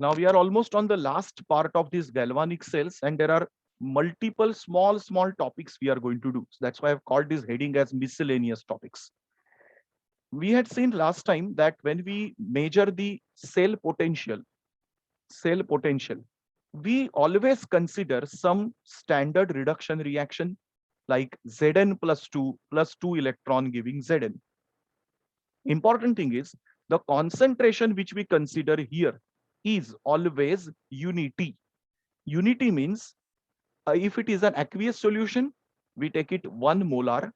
Now we are almost on the last part of these galvanic cells, and there are multiple small topics we are going to do. So that's why I've called this heading as miscellaneous topics. We had seen last time that when we measure the cell potential, we always consider some standard reduction reaction like Zn plus 2 electron giving Zn. Important thing is the concentration which we consider here is always unity. Unity means if it is an aqueous solution, we take it 1 molar.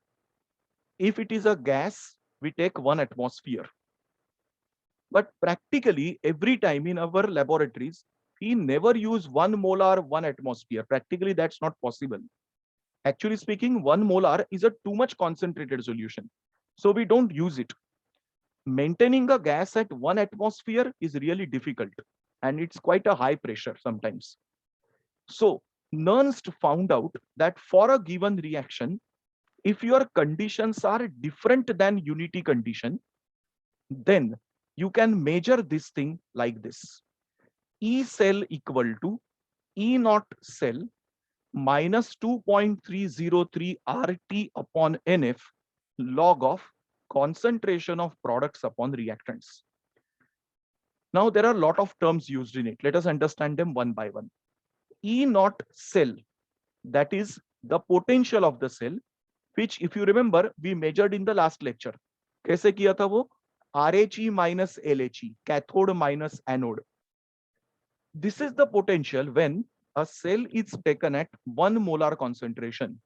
If it is a gas, we take 1 atmosphere. But practically every time in our laboratories, we never use 1 molar, 1 atmosphere. Practically that's not possible. Actually speaking, 1 molar is a too much concentrated solution. So we don't use it. Maintaining a gas at 1 atmosphere is really difficult, and it's quite a high pressure sometimes. So Nernst found out that for a given reaction, if your conditions are different than unity condition, then you can measure this thing like this. E cell equal to E naught cell minus 2.303 RT upon NF log of concentration of products upon reactants. Now there are a lot of terms used in it. Let us understand them one by one. E naught cell, that is the potential of the cell, which if you remember, we measured in the last lecture. कैसे किया था वो? RHE minus LHE, cathode minus anode. This is the potential when a cell is taken at 1 molar concentration.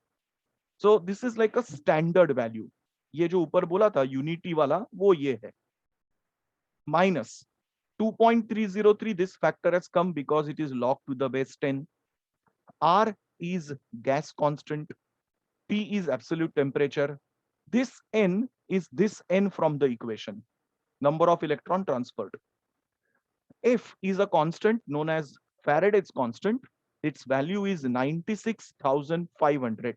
So this is like a standard value. ये जो ऊपर बोला था unity वाला वो ये है. Minus 2.303, this factor has come because it is log to the base 10. R is gas constant. T is absolute temperature. This N is this N from the equation, number of electron transferred. F is a constant known as Faraday's constant. Its value is 96,500.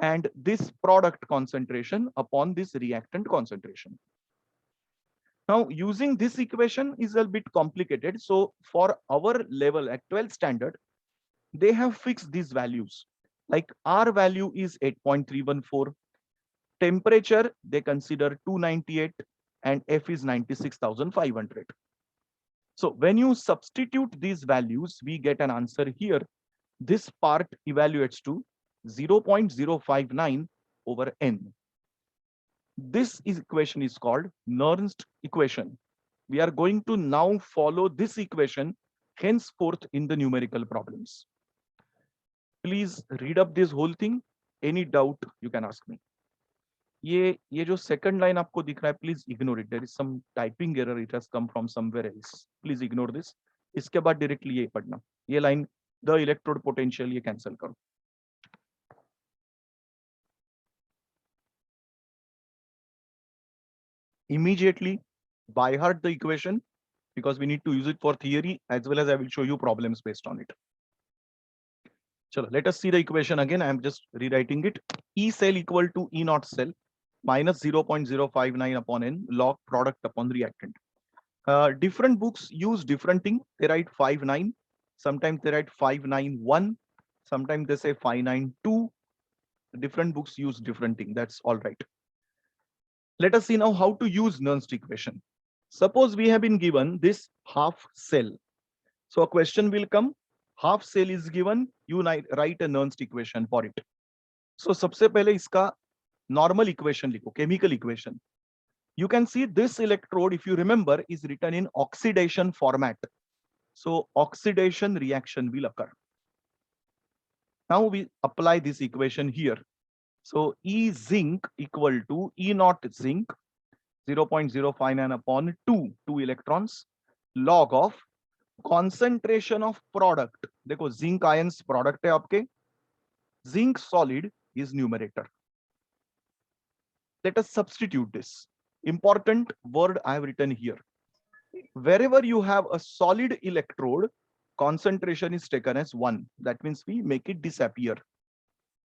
And this product concentration upon this reactant concentration. Now, using this equation is a bit complicated. So for our level at 12 standard, they have fixed these values. Like R value is 8.314. Temperature, they consider 298 and F is 96,500. So when you substitute these values, we get an answer here. This part evaluates to 0.059 over N. This equation is called Nernst equation. We are going to now follow this equation henceforth in the numerical problems. Please read up this whole thing. Any doubt you can ask me. ये जो second line आपको दिख रहा है, please ignore it. There is some typing error. It has come from somewhere else. Please ignore this. इसके बाद directly ये पढ़ना. ये line the electrode potential ये cancel करो. Immediately by heart the equation because we need to use it for theory as well as I will show you problems based on it. Chalo, let us see the equation again. I am just rewriting it. E cell equal to E naught cell minus 0.059 upon N log product upon reactant. Different books use different thing. They write 5.9. Sometimes they write 5.91. Sometimes they say 5.92. Different books use different thing. That's all right. Let us see now how to use Nernst equation. Suppose we have been given this half cell. So a question will come. Half cell is given. You write a Nernst equation for it. So सबसे पहले इसका normal equation लिखो, chemical equation. You can see this electrode, if you remember, is written in oxidation format. So oxidation reaction will occur. Now we apply this equation here. So E zinc equal to E naught zinc 0.059 upon 2 electrons log of concentration of product. देखो zinc ions product है आपके. Zinc solid is numerator. Let us substitute this. Important word I have written here. Wherever you have a solid electrode, concentration is taken as 1. That means we make it disappear.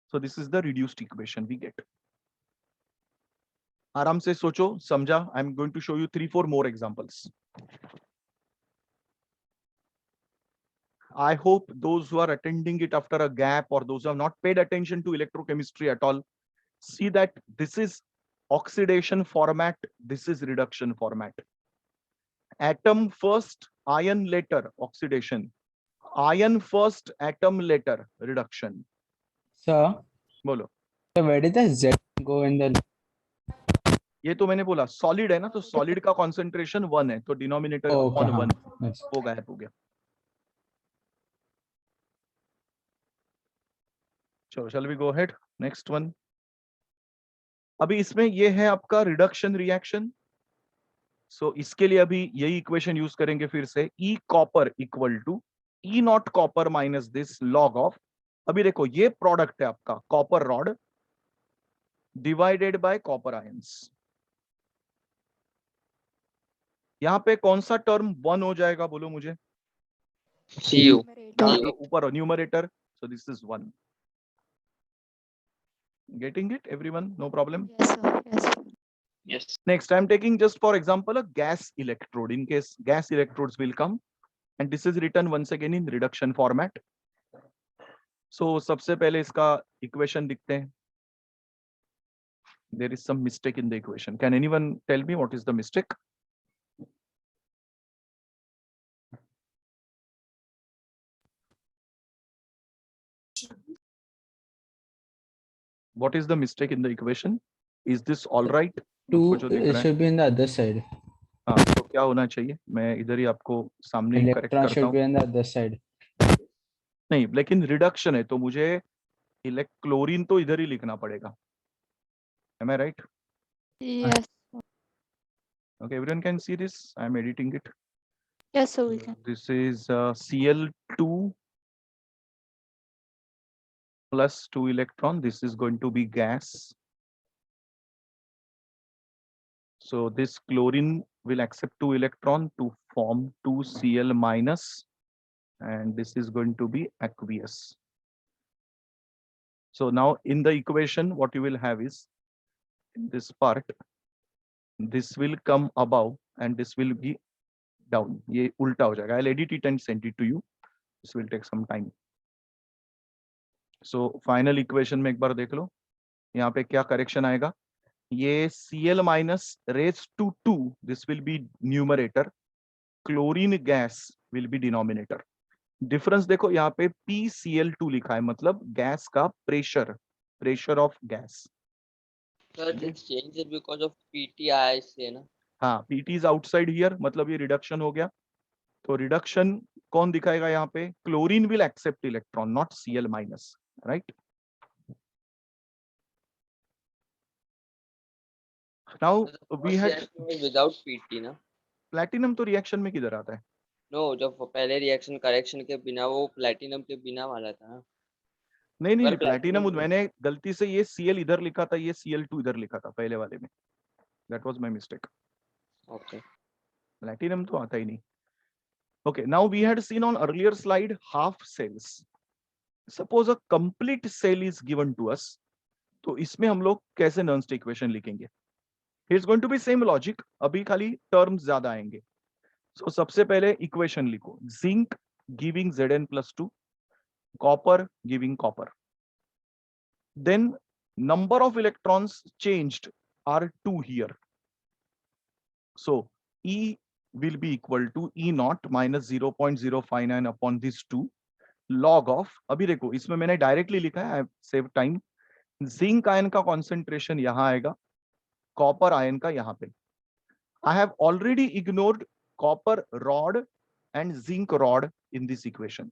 So this is the reduced equation we get. आराम से सोचो, समझा. I'm going to show you 3-4 more examples. I hope those who are attending it after a gap or those who have not paid attention to electrochemistry at all see that this is oxidation format, this is reduction format. Atom first, ion later, oxidation. Ion first, atom later, reduction. Sir, बोलो. so where did the Z go in the? ये तो मैंने बोला solid है ना, तो solid का concentration 1 है, तो डिनोमिनेटर Okay, अपॉन हाँ, 1 yes. वो गायब हो गया. चलो shall we go ahead? Next one. अभी इसमें ये है आपका रिडक्शन रिएक्शन. सो इसके लिए अभी यही इक्वेशन यूज करेंगे फिर से. E copper equal to E naught copper minus this log of. अभी देखो ये प्रोडक्ट है आपका copper rod divided by copper ions. यहाँ पे कौन सा टर्म 1 हो जाएगा बोलो मुझे. CU. ऊपर numerator. So this is 1. Getting it, everyone? No problem. Yes, sir. Yes. Yes. Next, I'm taking just for example a gas electrode in case gas electrodes will come, and this is written once again in reduction format. So सबसे पहले इसका equation लिखते हैं. There is some mistake in the equation. Can anyone tell me what is the mistake? What is the mistake in the equation? Is this all right? Two, आपको जो दिख it रहा है. should be in the other side. हाँ, तो क्या होना चाहिए? मैं इधर ही आपको सामने ही करेक्ट Electron करता should हूँ. be on the other side. नहीं, लेकिन रिडक्शन है तो मुझे क्लोरीन तो इधर ही लिखना पड़ेगा. Am I right? Yes. Okay, everyone can see this. I am editing it. Yes, sir. We can. This is Cl2 plus 2 electron. This is going to be gas. So this chlorine will accept 2 electron to form 2 Cl minus, and this is going to be aqueous. So now in the equation, what you will have is in this part, this will come above and this will be down. ये उल्टा हो जाएगा. I'll edit it and send it to you. This will take some time. So final equation में एक बार देख लो. यहाँ पे क्या करेक्शन आएगा. ये Cl minus raised to 2, this will be numerator. Chlorine gas will be denominator. Difference देखो यहाँ पे PCl2 लिखा है, मतलब गैस का pressure of gas. Sir, this change is because of PTI से ना. हाँ, PT is outside here, मतलब ये रिडक्शन हो गया. तो रिडक्शन कौन दिखाएगा यहाँ पे? Chlorine will accept electron, not Cl minus, right. Now we had without PT ना. प्लैटिनम तो रिएक्शन में किधर आता है? No, जब पहले रिएक्शन करेक्शन के बिना वो प्लेटिनम के बिना वाला था ना. नहीं नहीं, पर प्लैटिनम platinum- मैंने गलती से ये Cl इधर लिखा था, ये Cl2 इधर लिखा था पहले वाले में. That was my mistake. Okay. Platinum तो आता ही नहीं. Okay, now we had seen on earlier slide half cells. Suppose a complete cell is given to us, तो इसमें हम लोग कैसे नर्न्स्ट इक्वेशन लिखेंगे? It's going to be same logic, अभी खाली टर्म्स ज्यादा आएंगे. So सबसे पहले इक्वेशन लिखो. Zinc giving Zn plus 2, copper giving copper. Then number of electrons changed are 2 here. So E will be equal to E naught minus 0.059 upon this 2 log of. अभी देखो इसमें मैंने डायरेक्टली लिखा है, सेव टाइम. जिंक आयन का concentration यहां आएगा, copper ion का यहां पे. I have already ignored copper rod and zinc rod in this equation.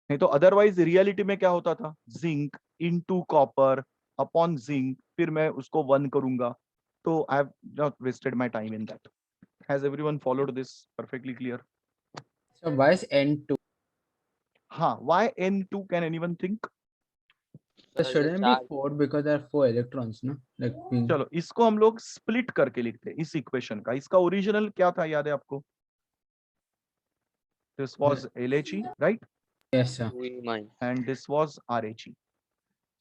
नहीं तो अदरवाइज रियलिटी में क्या होता था? Zinc into copper upon zinc, फिर मैं उसको 1 करूंगा. तो I have not wasted my time in that. Has everyone followed this perfectly clear? So why is N2? हाँ, why N2? Can anyone think? It shouldn't be 4 because there are 4 electrons, no? Like चलो इसको हम लोग split करके लिखते हैं इस equation का. इसका ओरिजिनल क्या था याद है आपको? This was LHE, right? yes, sir. We mine. And this was RHE.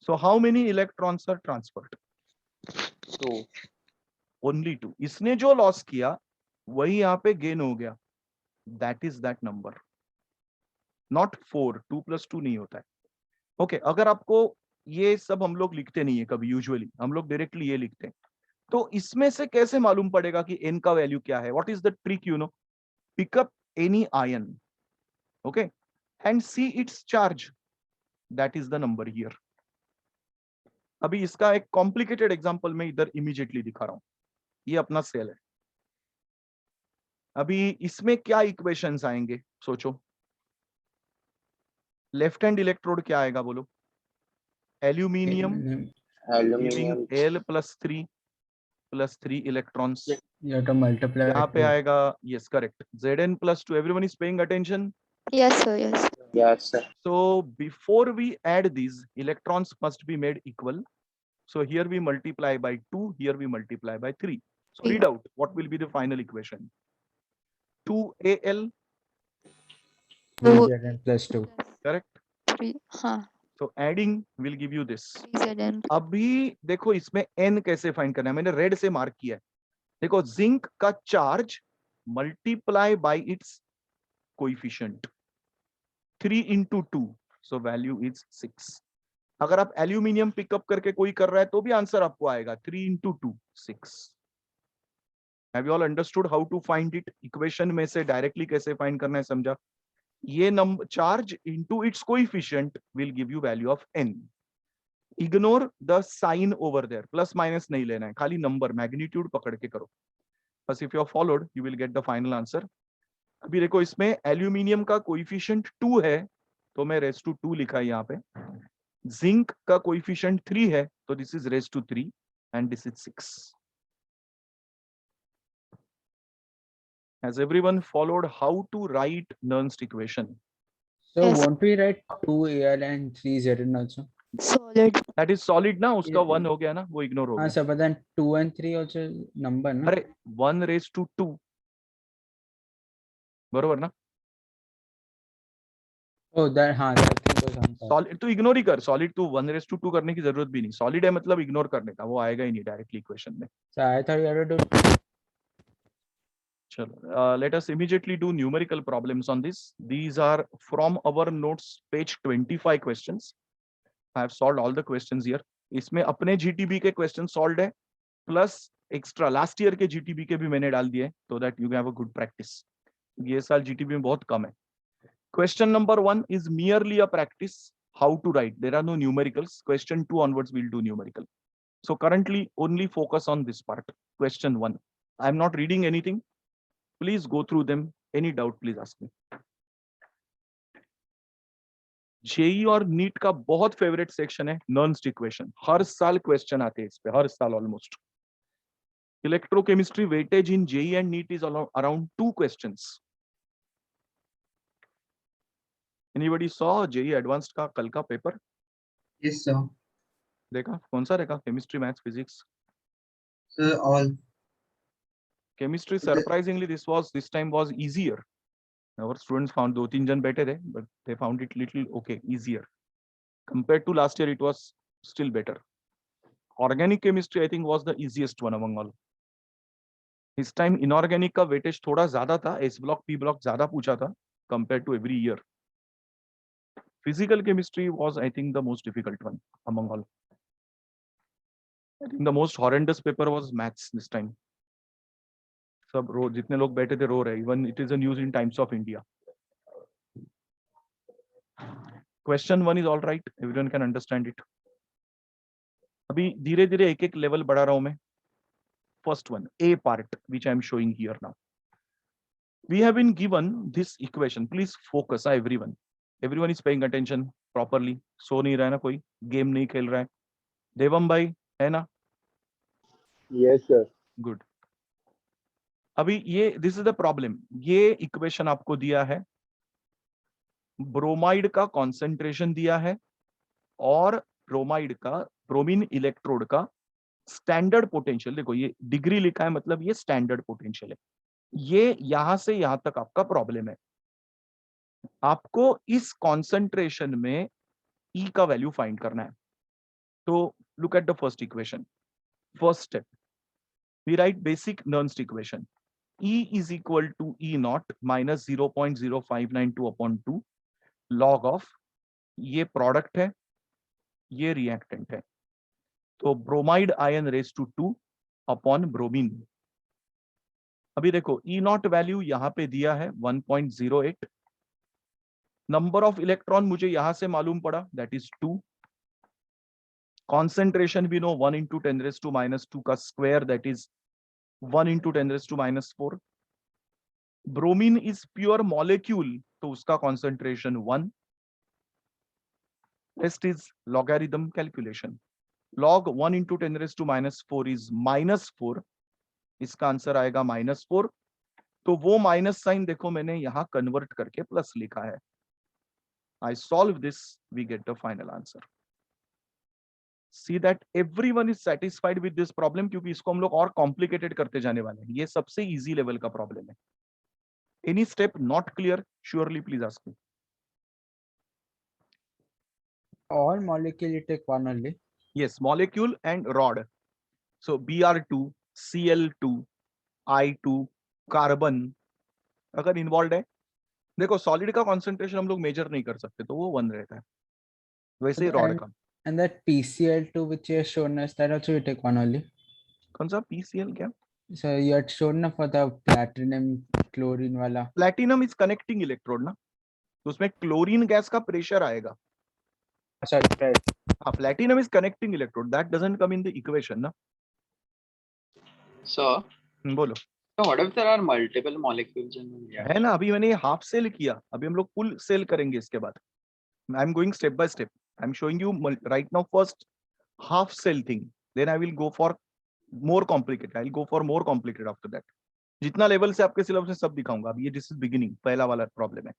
So how many electrons are transferred? 2. Only 2. इसने जो लॉस किया वही यहाँ पे गेन हो गया. That is that number. Not 4, 2 + 2 नहीं होता है। ओके, अगर आपको ये सब हम लोग लिखते नहीं है कभी, यूजुअली हम लोग डायरेक्टली ये लिखते हैं, तो इसमें से कैसे मालूम पड़ेगा कि n का वैल्यू क्या है? What is the trick? You know, pick up any ion, okay, and see its charge, that is the number here. अभी इसका एक कॉम्प्लिकेटेड एग्जांपल मैं इधर इमीडिएटली दिखा रहा हूं। ये अपना सेल है। अभी इसमें क्या इक्वेशंस आएंगे सोचो। लेफ्ट हैंड इलेक्ट्रोड क्या आएगा बोलो? Aluminium aluminium giving L+3 electrons. You have to multiply यहाँ पे two. आएगा, yes correct, Zn+2। Everyone is paying attention? Yes, sir. Yes. Yes sir So before we add these, electrons must be made equal. So here we multiply by 2, here we multiply by 3. So Three. read out what will be the final equation. 2Al, 3Zn plus 2. correct? 3. हाँ. So adding will give you this. 3Zn. अभी देखो इसमें n कैसे find करना है, मैंने red से mark किया है। देखो जिंक का charge multiply by it's coefficient, 3 into 2, so value is 6. अगर आप एल्यूमिनियम पिकअप करके कोई कर रहा है तो भी आंसर आपको आएगा 3 into 2, 6. Have you all understood how to find it? Equation में से डायरेक्टली कैसे फाइंड करना है समझा? ये number charge into its coefficient will give you value of n. Ignore the sign over there, plus minus नहीं लेना है, खाली नंबर मैग्नीट्यूड पकड़ के करो बस। If you are followed you will get the final answer. अभी देखो इसमें एल्यूमिनियम का कोएफिशिएंट 2 है तो मैं रेज टू 2 लिखा है यहाँ पे। जिंक का कोएफिशिएंट 3 है तो this is raise to 3 and this is 6। Has everyone followed how to write Nernst equation? So Yes. won't we write 2Al and 3Zn also? Solid. That is solid ना, उसका Yeah. 1 हो गया ना, वो ignore हो हाँ गया। sir, but then 2 and 3 also number ना? अरे 1 रेज टू 2 बरोबर ना? Oh that हाँ that thing was on top. Solid तो इग्नोर ही कर, सॉलिड तो 1 रेज टू 2 करने की जरूरत भी नहीं। सॉलिड है मतलब इग्नोर करने का, वो आएगा ही नहीं डायरेक्टली इक्वेशन में। So I thought you had to do. चलो, let us immediately do numerical problems on this. These are from our notes, page 25 questions. I have solved all the questions here. इसमें अपने GTB के question solve है, plus extra last year के GTB के भी मैंने डाल दिए, so that you have a good practice. ये साल GTB में बहुत कम है। Question number 1 is merely a practice how to write. There are no numericals. Question 2 onwards we'll do numerical. So currently only focus on this part. Question 1. I am not reading anything. Please go through them. Any doubt, please ask me. JEE और NEET का बहुत favourite section है नर्न्स्ट equation. हर साल question आते हैं इस पे, हर साल almost. Electrochemistry weightage in JEE and NEET is around 2 questions. Anybody saw JEE advanced का कल का पेपर? Yes, sir. देखा? कौन सा देखा? Chemistry, maths, physics? Sir, all. Chemistry surprisingly this time was easier. Our students found 2-3 जन बैठे थे, but they found it little okay, easier compared to last year. It was still better. Organic chemistry I think was the easiest one among all. This time inorganic का weightage थोड़ा ज्यादा था, S block P block ज्यादा पूछा था compared to every year. Physical chemistry was I think the most difficult one among all. I think the most horrendous paper was maths this time. सब रो, जितने लोग बैठे थे रो रहे। Even it is a news in Times of India. Question 1 is all right. Everyone can understand it. अभी धीरे धीरे एक एक लेवल बढ़ा रहा हूं मैं। First one, A part, which I am showing here now. We have been given this equation. Please focus, everyone. Everyone is paying attention properly. सो नहीं रहा है ना कोई, गेम नहीं खेल रहा है? देवम भाई है ना? Yes, sir. गुड। अभी ये दिस इज द प्रॉब्लम। ये इक्वेशन आपको दिया है, ब्रोमाइड का कॉन्सेंट्रेशन दिया है और ब्रोमाइड का, ब्रोमीन इलेक्ट्रोड का स्टैंडर्ड पोटेंशियल। देखो ये डिग्री लिखा है, मतलब ये स्टैंडर्ड पोटेंशियल है। ये यहां से यहां तक आपका प्रॉब्लम है। आपको इस कॉन्सेंट्रेशन में E का वैल्यू फाइंड करना है। तो look at the first equation. First step, we write basic Nernst equation. E is equal to E naught minus 0.0592 upon 2. Log of, ये प्रोडक्ट है, ये रिएक्टेंट है, तो bromide ion raise to 2 upon bromine. अभी देखो ई नॉट वैल्यू यहां पे दिया है 1.08, नंबर ऑफ इलेक्ट्रॉन मुझे यहां से मालूम पड़ा, दैट इज 2, कॉन्सेंट्रेशन भी नो 1 इंटू 10⁻² का square, that is 1 into 10⁻⁴। Bromine is pure molecule, तो उसका concentration 1। Rest is logarithm calculation. log 1 into 10⁻⁴ is -4, इसका आंसर आएगा -4। तो वो माइनस साइन देखो मैंने यहां कन्वर्ट करके प्लस लिखा है। I solve this, we get the final answer. See that everyone is satisfied with this problem, क्योंकि इसको हम लोग और कॉम्प्लिकेटेड करते जाने वाले हैं। ये सबसे इजी लेवल का प्रॉब्लम है। Any step not clear, surely please ask me. All molecule you take one only. Yes, molecule and rod. So Br2, Cl2, I2, carbon अगर इन्वॉल्व है, देखो सॉलिड का कॉन्सेंट्रेशन हम लोग मेजर नहीं कर सकते, तो वो 1 रहता है, वैसे ही रॉड का। And that PCl2 which you have shown us, that also you take one only. कौन सा PCl क्या? So you had shown for the platinum chlorine wala. Platinum is connecting electrode ना, तो उसमें क्लोरीन गैस का pressure आएगा। Sorry, right. हाँ, platinum is connecting electrode, that doesn't come in the equation ना। Sir, बोलो। so what if there are multiple molecules in one reaction? है ना, अभी मैंने हाफ सेल किया, अभी हम लोग फुल सेल करेंगे इसके बाद। I am going step by step, I am showing you right now first half cell thing, then I will go for more complicated, I will go for more complicated after that. जितना level से आपके syllabus में सब दिखाऊंगा। अभी ये this is beginning, पहला वाला प्रॉब्लम है।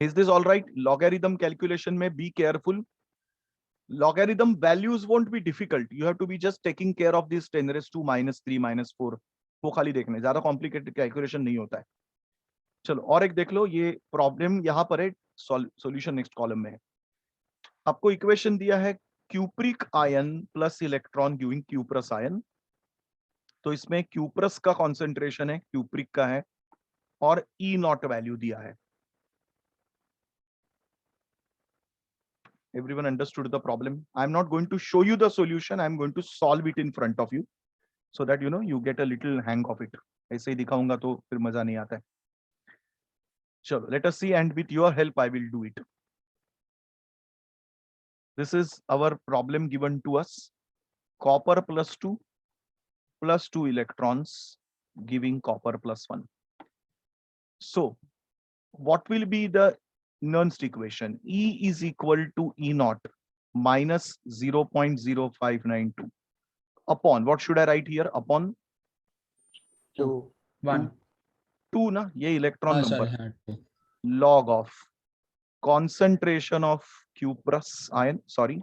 Is this all right? Logarithm calculation में be careful. Logarithm values won't be difficult, you have to be just taking care of this 10⁻³ -3 -4, वो खाली देखना है, ज्यादा कॉम्प्लिकेटेड कैलकुलेशन नहीं होता है। चलो और एक देख लो, ये प्रॉब्लम यहाँ पर है, सॉल्यूशन नेक्स्ट कॉलम में है। आपको इक्वेशन दिया है cupric ion plus electron giving cuprous ion, तो इसमें क्यूप्रस का कॉन्सेंट्रेशन है, क्यूप्रिक का है, और ई नॉट वैल्यू दिया है। Everyone understood the problem? I'm not going to show you the solution, I'm going to solve it in front of you so that you get a little hang of it. ऐसे ही दिखाऊंगा तो फिर मजा नहीं आता है। चलो let us see, and with your help I will do it. This is our problem given to us. Copper plus 2 electrons giving copper +1. So what will be the Nernst equation? E is equal to E naught minus 0.0592 upon, what should I write here? Upon 1. 2 ना, ये electron Sorry, number, हाँ, 2. log of concentration of cuprous ion, sorry,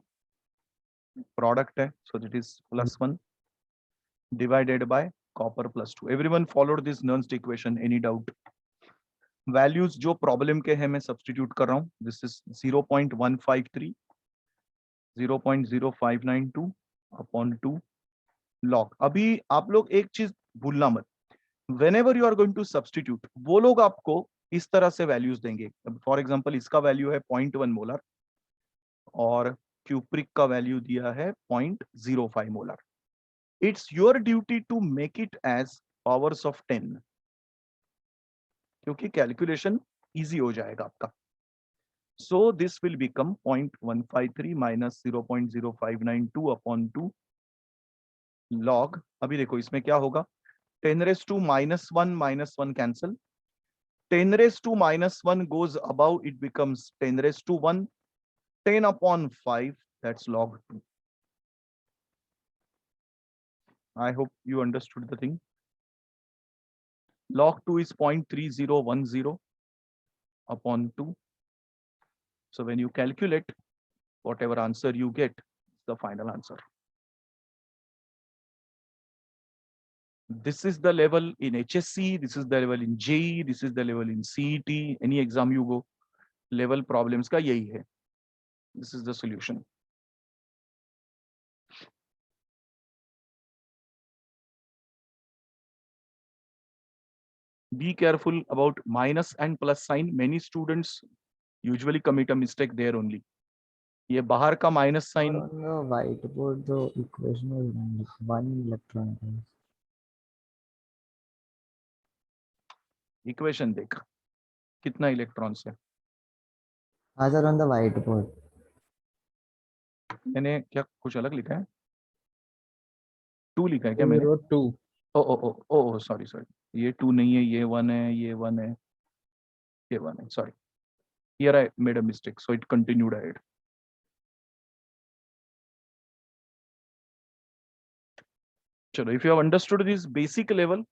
product है, so that is +1 divided by copper +2. Everyone followed this Nernst equation? Any doubt? Values जो problem के हैं मैं substitute कर रहा हूं। This is 0.153, 0.0592 upon 2 log. अभी आप लोग एक चीज भूलना मत, whenever you are going to substitute, वो लोग आपको इस तरह से वैल्यूज देंगे। फॉर एग्जांपल इसका वैल्यू है 0.1 मोलर और क्यूप्रिक का वैल्यू दिया है 0.05 molar. It's your duty to make it as powers of 10, क्योंकि कैलकुलेशन इजी हो जाएगा आपका। So this will become 0.153 minus 0.0592 upon 2 log. अभी देखो इसमें क्या होगा, 10⁻⁻1 -1 cancel, 10⁻⁻1 goes above, it becomes 10⁻1, 10 upon 5, that's log 2. I hope you understood the thing. Log 2 is 0.3010 upon 2. So when you calculate, whatever answer you get, the final answer. This is the level in HSC, this is the level in JEE, this is the level in CET. Any exam you go, level problems का यही है. This is the solution. Be careful about minus and plus sign. Many students Usually commit a mistake there only. ये बाहर का minus sign On the whiteboard, the equation was wrong, like 1 electron. Equation देख कितना electrons है. हाँ sir, on the whiteboard. मैंने क्या कुछ अलग लिखा है? 2 लिखा है क्या We मैंने? wrote 2. ओ सॉरी सॉरी, ये 2 नहीं है, ये 1 है, ये 1 है, ये 1 है. Sorry, here I made a mistake, so it continued ahead. Chalo, if you have understood this basic level,